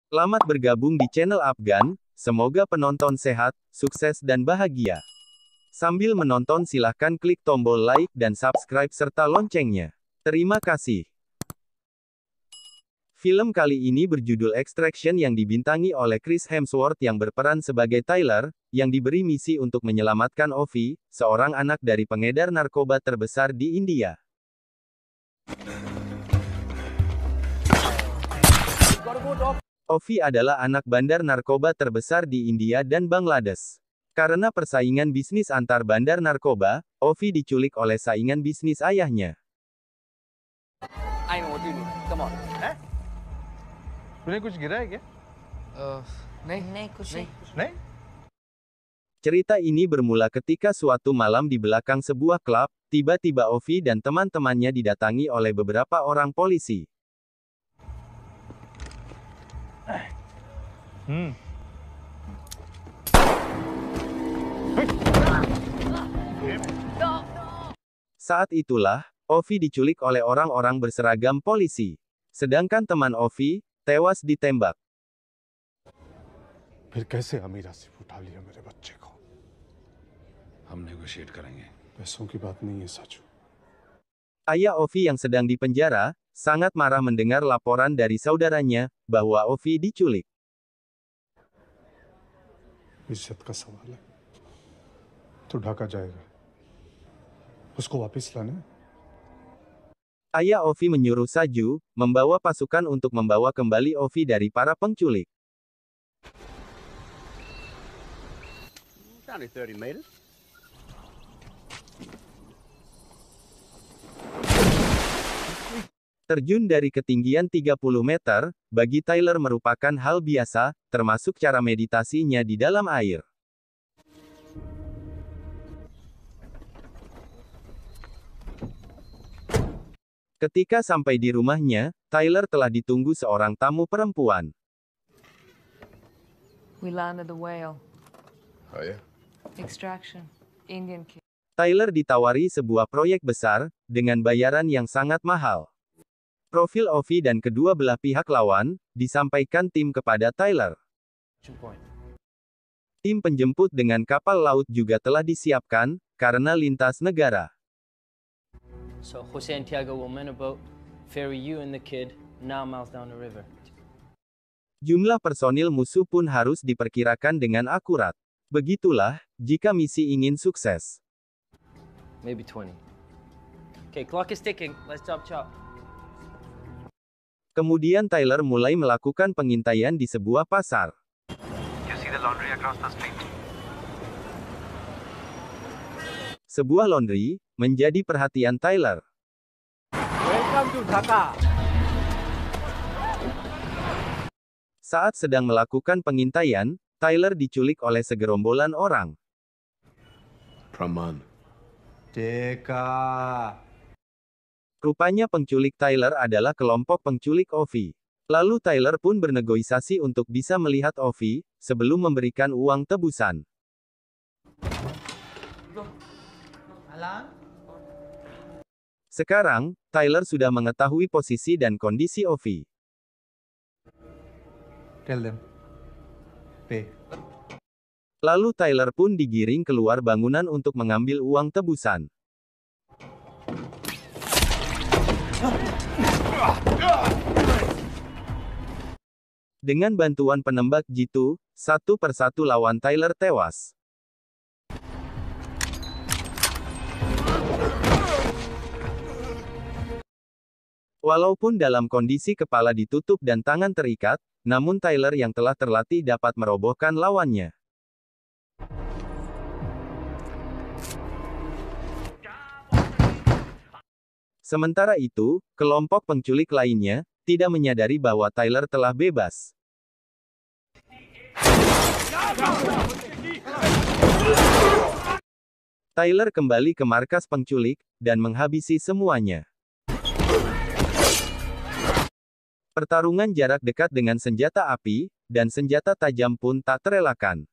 Selamat bergabung di channel Afgan, semoga penonton sehat, sukses dan bahagia. Sambil menonton silahkan klik tombol like dan subscribe serta loncengnya. Terima kasih. Film kali ini berjudul Extraction yang dibintangi oleh Chris Hemsworth yang berperan sebagai Tyler, yang diberi misi untuk menyelamatkan Ovi, seorang anak dari pengedar narkoba terbesar di India. Ovi adalah anak bandar narkoba terbesar di India dan Bangladesh. Karena persaingan bisnis antar bandar narkoba, Ovi diculik oleh saingan bisnis ayahnya. I know what you do. Come on. Eh? तूने कुछ गिरा है क्या? नहीं कुछ नहीं. नहीं? Cerita ini bermula ketika suatu malam di belakang sebuah klub, tiba-tiba Ovi dan teman-temannya didatangi oleh beberapa orang polisi. Saat itulah, Ovi diculik oleh orang-orang berseragam polisi. Sedangkan teman Ovi, tewas ditembak. फिर कैसे अमीर आसिफ उठा लिया मेरे बच्चे को? हम नेगोशिएट करेंगे। पैसों की बात नहीं है साचू। Ayah Ovi yang sedang dipenjara, sangat marah mendengar laporan dari saudaranya, bahwa Ovi diculik. इज्जत का सवाल है तो ढाका जाएगा, उसको वापस लाना है। Ayah Ovi menyuruh Saju, membawa pasukan untuk membawa kembali Ovi dari para penculik. It's only 30 meters. Terjun dari ketinggian 30 meter, bagi Tyler merupakan hal biasa, termasuk cara meditasinya di dalam air. Ketika sampai di rumahnya, Tyler telah ditunggu seorang tamu perempuan. We landed the whale. Oh yeah? Extraction. Indian kid. Tyler ditawari sebuah proyek besar, dengan bayaran yang sangat mahal. Profil Ovi dan kedua belah pihak lawan, disampaikan tim kepada Tyler. Tim penjemput dengan kapal laut juga telah disiapkan, karena lintas negara. So Jose and Tiago will man a boat, ferry you and the kid 9 miles down the river. Jumlah personil musuh pun harus diperkirakan dengan akurat. Begitulah, jika misi ingin sukses. Maybe 20. Okay, clock is ticking. Let's chop. Kemudian Tyler mulai melakukan pengintaian di sebuah pasar. You see the laundry across the street? Sebuah laundry, menjadi perhatian Tyler. Welcome to Dhaka. Saat sedang melakukan pengintaian, Tyler diculik oleh segerombolan orang. Praman. Teka. Rupanya penculik Tyler adalah kelompok penculik Ovi. Lalu Tyler pun bernegosiasi untuk bisa melihat Ovi, sebelum memberikan uang tebusan. Sekarang, Tyler sudah mengetahui posisi dan kondisi Ovi. Tell them. Pay. Lalu Tyler pun digiring keluar bangunan untuk mengambil uang tebusan. Dengan bantuan penembak jitu, satu persatu lawan Tyler tewas. Walaupun dalam kondisi kepala ditutup dan tangan terikat, namun Tyler yang telah terlatih dapat merobohkan lawannya. Sementara itu, kelompok penculik lainnya, tidak menyadari bahwa Tyler telah bebas. Tyler kembali ke markas penculik, dan menghabisi semuanya. Pertarungan jarak dekat dengan senjata api, dan senjata tajam pun tak terelakkan.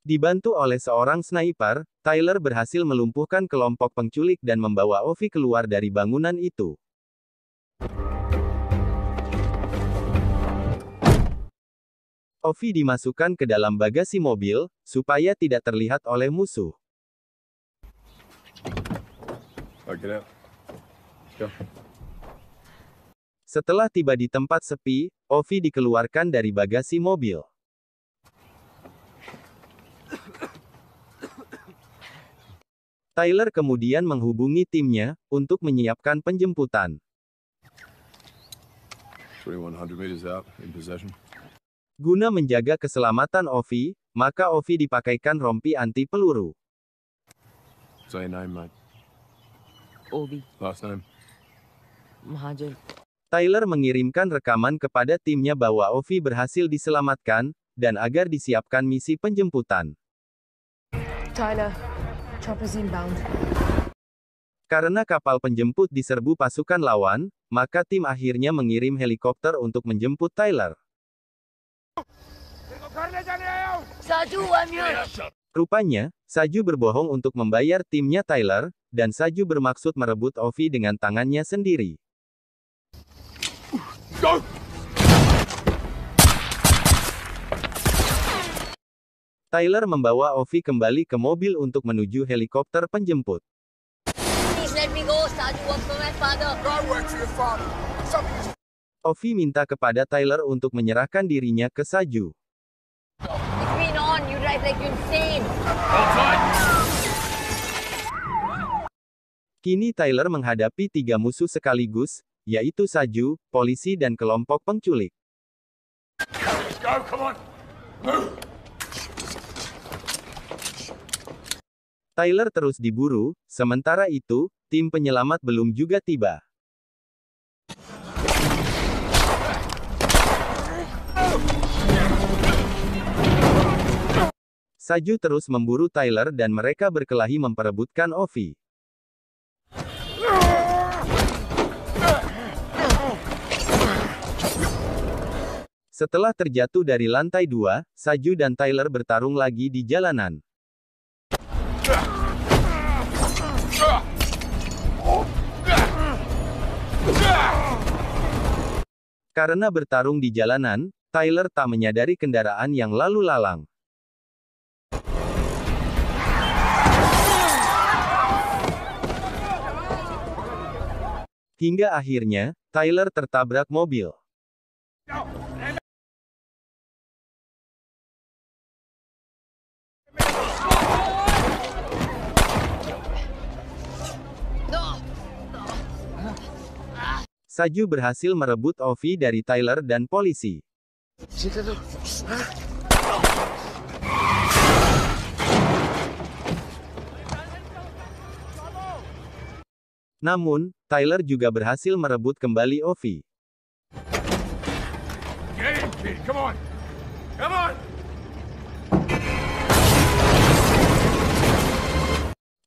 Dibantu oleh seorang sniper, Tyler berhasil melumpuhkan kelompok penculik dan membawa Ovi keluar dari bangunan itu. Ovi dimasukkan ke dalam bagasi mobil, supaya tidak terlihat oleh musuh. Get out. Go. Setelah tiba di tempat sepi, Ovi dikeluarkan dari bagasi mobil. Tyler kemudian menghubungi timnya, untuk menyiapkan penjemputan. 2100 meters out, in possession. Guna menjaga keselamatan Ovi, maka Ovi dipakaikan rompi anti peluru. Say your name, mate. Ovi, Last name. Mahajan. Tyler mengirimkan rekaman kepada timnya bahwa Ovi berhasil diselamatkan, dan agar disiapkan misi penjemputan. Tyler, chopper's inbound. Karena kapal penjemput diserbu pasukan lawan, maka tim akhirnya mengirim helikopter untuk menjemput Tyler. Saju, I'm here. Rupanya, Saju berbohong untuk membayar timnya Tyler, dan Saju bermaksud merebut Ovi dengan tangannya sendiri. Tyler membawa Ovi kembali ke mobil untuk menuju helikopter penjemput. Please let me go. Saju works for my father. Ovi minta kepada Tyler untuk menyerahkan dirinya ke Saju. It's been on. You drive like you're insane. Kini Tyler menghadapi 3 musuh sekaligus, yaitu Saju, polisi dan kelompok penculik. Tyler terus diburu, sementara itu, tim penyelamat belum juga tiba. Saju terus memburu Tyler dan mereka berkelahi memperebutkan Ovi. Setelah terjatuh dari lantai 2, Saju dan Tyler bertarung lagi di jalanan. Karena bertarung di jalanan, Tyler tak menyadari kendaraan yang lalu lalang. Hingga akhirnya, Tyler tertabrak mobil. Saju berhasil merebut Ovi dari Tyler dan polisi. Namun, Tyler juga berhasil merebut kembali Ovi.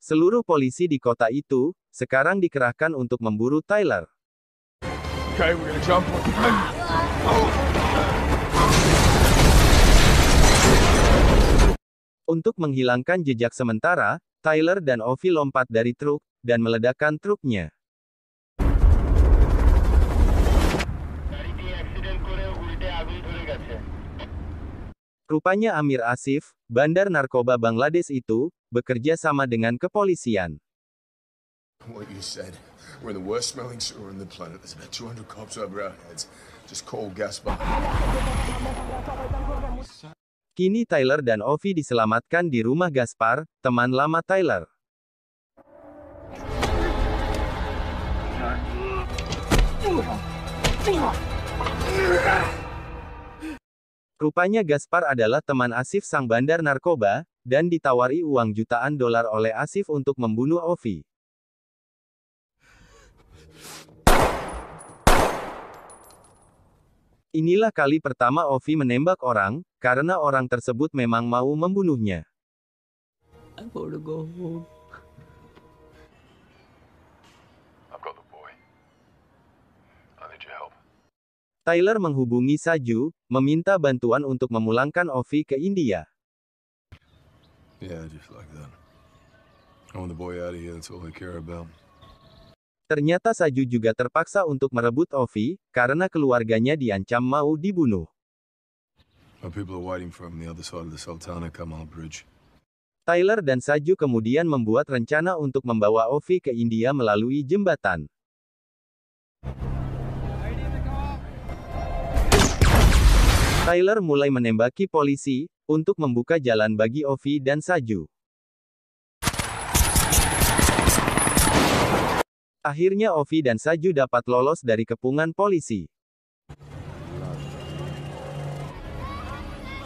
Seluruh polisi di kota itu, sekarang dikerahkan untuk memburu Tyler. Untuk menghilangkan jejak sementara, Tyler dan Ovi lompat dari truk, dan meledakkan truknya. Rupanya Amir Asif, bandar narkoba Bangladesh itu, bekerja sama dengan kepolisian. What you said. We're in the worst smelling sewer on the planet. There's about 200 cops over our heads. Just call Gaspar. Kini Tyler dan Ovi diselamatkan di rumah Gaspar, teman lama Tyler. Rupanya Gaspar adalah teman Asif sang bandar narkoba, dan ditawari uang jutaan dolar oleh Asif untuk membunuh Ovi. Inilah kali pertama Ovi menembak orang, karena orang tersebut memang mau membunuhnya. I want to go home. I've got the boy. I need your help. Tyler menghubungi Saju, meminta bantuan untuk memulangkan Ovi ke India. Yeah, just like that. I want the boy out of here, that's all I care about. Ternyata Saju juga terpaksa untuk merebut Ovi, karena keluarganya diancam mau dibunuh. My people are waiting for him on the other side of the Sultana Kamal Bridge. Tyler dan Saju kemudian membuat rencana untuk membawa Ovi ke India melalui jembatan. Tyler mulai menembaki polisi, untuk membuka jalan bagi Ovi dan Saju. Akhirnya Ovi dan Saju dapat lolos dari kepungan polisi.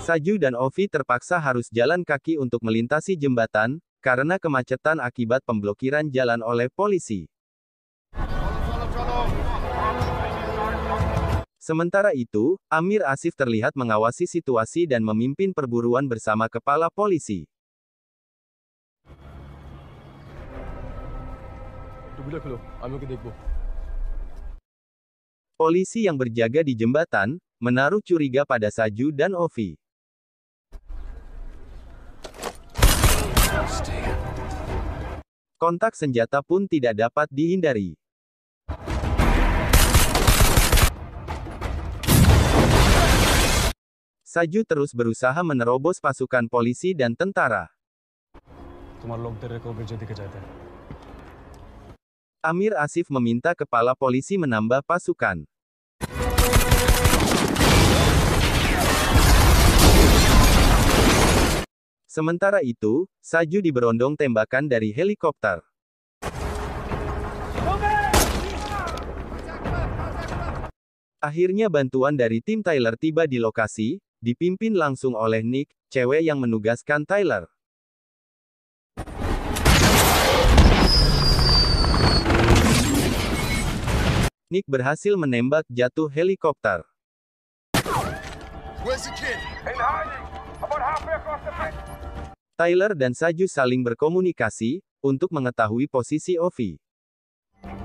Saju dan Ovi terpaksa harus jalan kaki untuk melintasi jembatan, karena kemacetan akibat pemblokiran jalan oleh polisi. Sementara itu, Amir Asif terlihat mengawasi situasi dan memimpin perburuan bersama kepala polisi. Polisi yang berjaga di jembatan, menaruh curiga pada Saju dan Ovi. Kontak senjata pun tidak dapat dihindari. Saju terus berusaha menerobos pasukan polisi dan tentara. Amir Asif meminta kepala polisi menambah pasukan. Sementara itu, Saju diberondong tembakan dari helikopter. Akhirnya bantuan dari tim Tyler tiba di lokasi, dipimpin langsung oleh Nick, cewek yang menugaskan Tyler. Nick berhasil menembak jatuh helikopter. Where's the kid? In hiding. About halfway across the bridge. Tyler dan Saju saling berkomunikasi, untuk mengetahui posisi Ovi.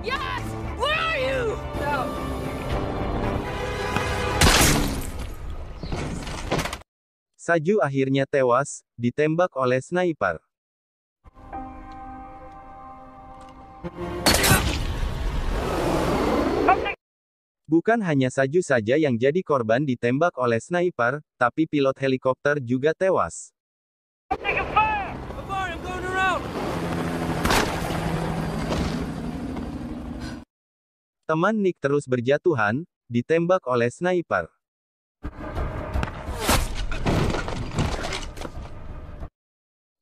Yes! Where are you? No. Saju akhirnya tewas, ditembak oleh sniper. Bukan hanya Saju saja yang jadi korban ditembak oleh sniper, tapi pilot helikopter juga tewas. Teman Nick terus berjatuhan, ditembak oleh sniper.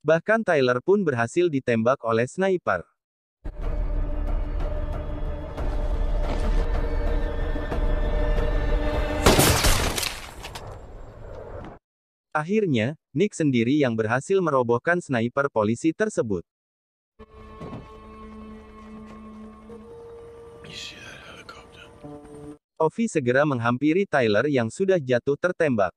Bahkan Tyler pun berhasil ditembak oleh sniper. Akhirnya, Nick sendiri yang berhasil merobohkan sniper polisi tersebut. Ovi segera menghampiri Tyler yang sudah jatuh tertembak.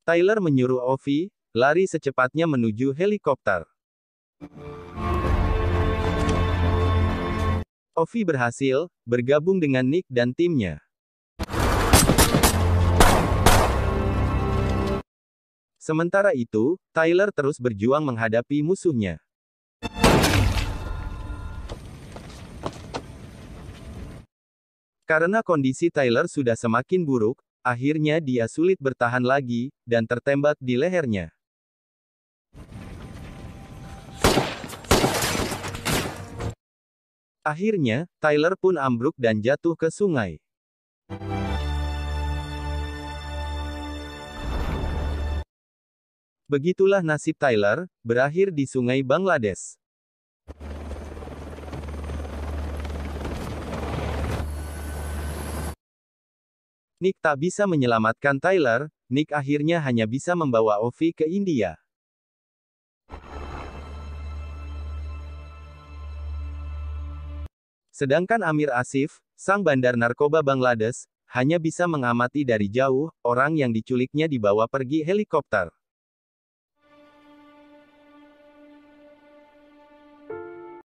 Tyler menyuruh Ovi, lari secepatnya menuju helikopter. Ovi berhasil, bergabung dengan Nick dan timnya. Sementara itu, Tyler terus berjuang menghadapi musuhnya. Karena kondisi Tyler sudah semakin buruk, akhirnya dia sulit bertahan lagi, dan tertembak di lehernya. Akhirnya, Tyler pun ambruk dan jatuh ke sungai. Begitulah nasib Tyler, berakhir di sungai Bangladesh. Nick tak bisa menyelamatkan Tyler, Nick akhirnya hanya bisa membawa Ovi ke India. Sedangkan Amir Asif, sang bandar narkoba Bangladesh, hanya bisa mengamati dari jauh, orang yang diculiknya dibawa pergi helikopter.